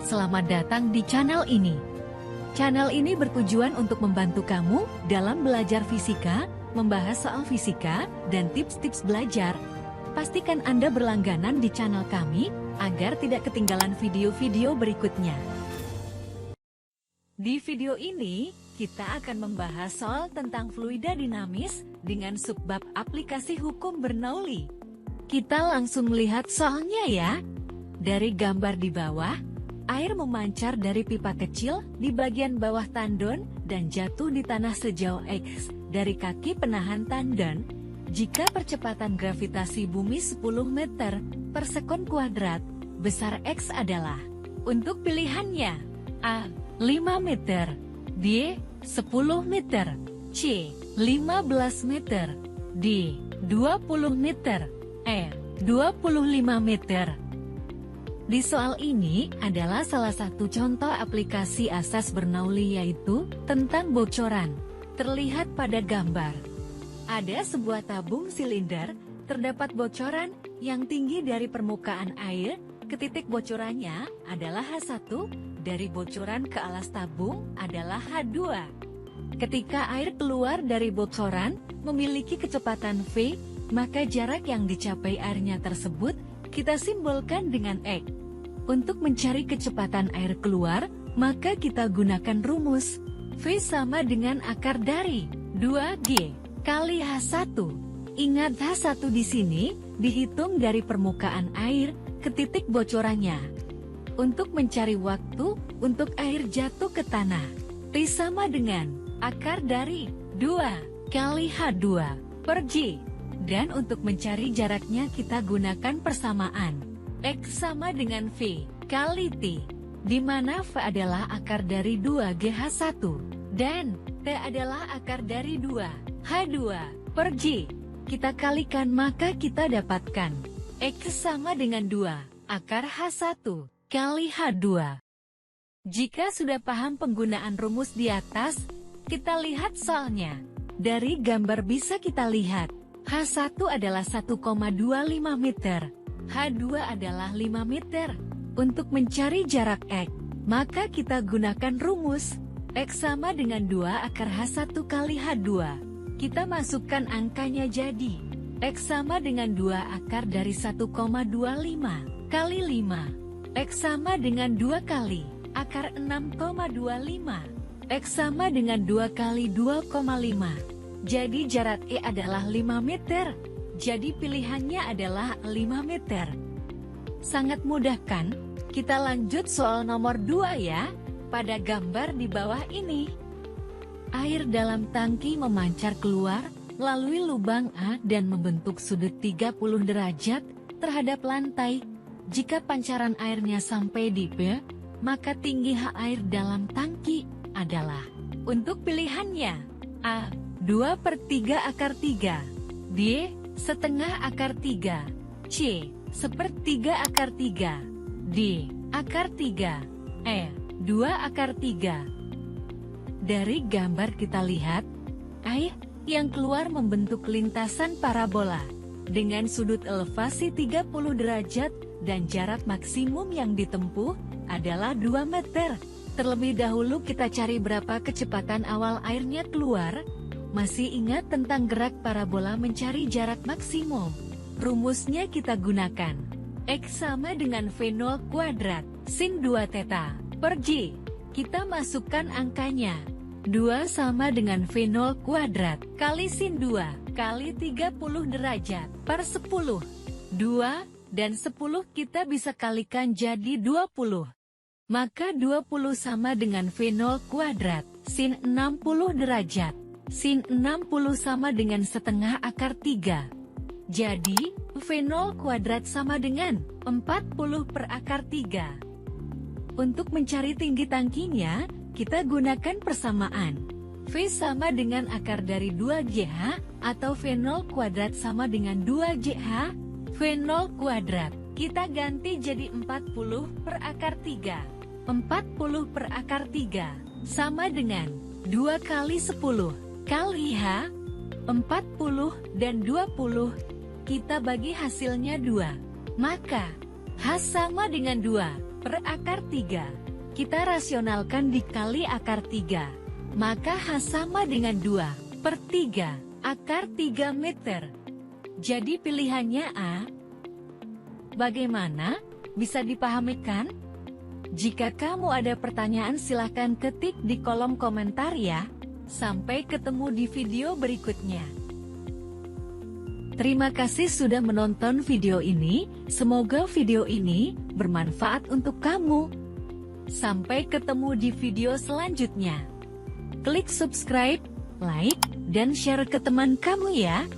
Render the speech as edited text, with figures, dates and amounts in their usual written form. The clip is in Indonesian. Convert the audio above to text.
Selamat datang di channel ini. Channel ini bertujuan untuk membantu kamu dalam belajar fisika, membahas soal fisika, dan tips-tips belajar. Pastikan Anda berlangganan di channel kami, agar tidak ketinggalan video-video berikutnya. Di video ini, kita akan membahas soal tentang fluida dinamis, dengan subbab aplikasi hukum Bernoulli. Kita langsung melihat soalnya ya. Dari gambar di bawah, air memancar dari pipa kecil di bagian bawah tandon dan jatuh di tanah sejauh X dari kaki penahan tandon. Jika percepatan gravitasi bumi 10 meter per sekon kuadrat, besar X adalah, untuk pilihannya, A. 5 meter, B. 10 meter, C. 15 meter, D. 20 meter, E. 25 meter. Di soal ini adalah salah satu contoh aplikasi asas Bernoulli, yaitu tentang bocoran. Terlihat pada gambar. Ada sebuah tabung silinder, terdapat bocoran yang tinggi dari permukaan air, ke titik bocorannya adalah H1, dari bocoran ke alas tabung adalah H2. Ketika air keluar dari bocoran memiliki kecepatan V, maka jarak yang dicapai airnya tersebut kita simbolkan dengan X. Untuk mencari kecepatan air keluar, maka kita gunakan rumus V sama dengan akar dari 2G kali H1. Ingat H1 di sini dihitung dari permukaan air ke titik bocorannya. Untuk mencari waktu untuk air jatuh ke tanah, T sama dengan akar dari 2 kali H2 per G. Dan untuk mencari jaraknya kita gunakan persamaan X sama dengan V kali T, di mana V adalah akar dari 2GH1, dan T adalah akar dari 2H2 per G. Kita kalikan maka kita dapatkan X sama dengan 2 akar H1 kali H2. Jika sudah paham penggunaan rumus di atas, kita lihat soalnya. Dari gambar bisa kita lihat, H1 adalah 1,25 meter, H2 adalah 5 meter. Untuk mencari jarak X, maka kita gunakan rumus X sama dengan 2 akar H1 kali H2. Kita masukkan angkanya jadi X sama dengan 2 akar dari 1,25 kali 5. X sama dengan 2 kali akar 6,25. X sama dengan 2 kali 2,5. Jadi jarak E adalah 5 meter. Jadi pilihannya adalah 5 meter. Sangat mudah kan? Kita lanjut soal nomor 2 ya. Pada gambar di bawah ini, air dalam tangki memancar keluar melalui lubang A dan membentuk sudut 30 derajat terhadap lantai. Jika pancaran airnya sampai di B, maka tinggi H air dalam tangki adalah, untuk pilihannya, A. 2/3 akar 3, B. setengah akar 3, C. 1/3 akar 3, D. akar 3, E. 2 akar 3. Dari gambar kita lihat, air yang keluar membentuk lintasan parabola, dengan sudut elevasi 30 derajat, dan jarak maksimum yang ditempuh adalah 2 meter. Terlebih dahulu kita cari berapa kecepatan awal airnya keluar. Masih ingat tentang gerak parabola mencari jarak maksimum? Rumusnya kita gunakan X sama dengan V0 kuadrat sin 2 theta per G. Kita masukkan angkanya. 2 sama dengan V0 kuadrat kali sin 2 kali 30 derajat per 10. 2 dan 10 kita bisa kalikan jadi 20. Maka 20 sama dengan V0 kuadrat sin 60 derajat. Sin 60 sama dengan setengah akar 3. Jadi, V0 kuadrat sama dengan 40 per akar 3. Untuk mencari tinggi tangkinya, kita gunakan persamaan V sama dengan akar dari 2GH, atau V0 kuadrat sama dengan 2GH, V0 kuadrat. Kita ganti jadi 40 per akar 3. 40 per akar 3, sama dengan 2 kali 10, kali H, 40 dan 20, kita bagi hasilnya 2. Maka, H sama dengan 2 per akar 3. Kita rasionalkan dikali akar 3. Maka H sama dengan 2 per 3, akar 3 meter. Jadi pilihannya A. Bagaimana? Bisa dipahami kan? Jika kamu ada pertanyaan silahkan ketik di kolom komentar ya. Sampai ketemu di video berikutnya. Terima kasih sudah menonton video ini, semoga video ini bermanfaat untuk kamu. Sampai ketemu di video selanjutnya. Klik subscribe, like, dan share ke teman kamu ya.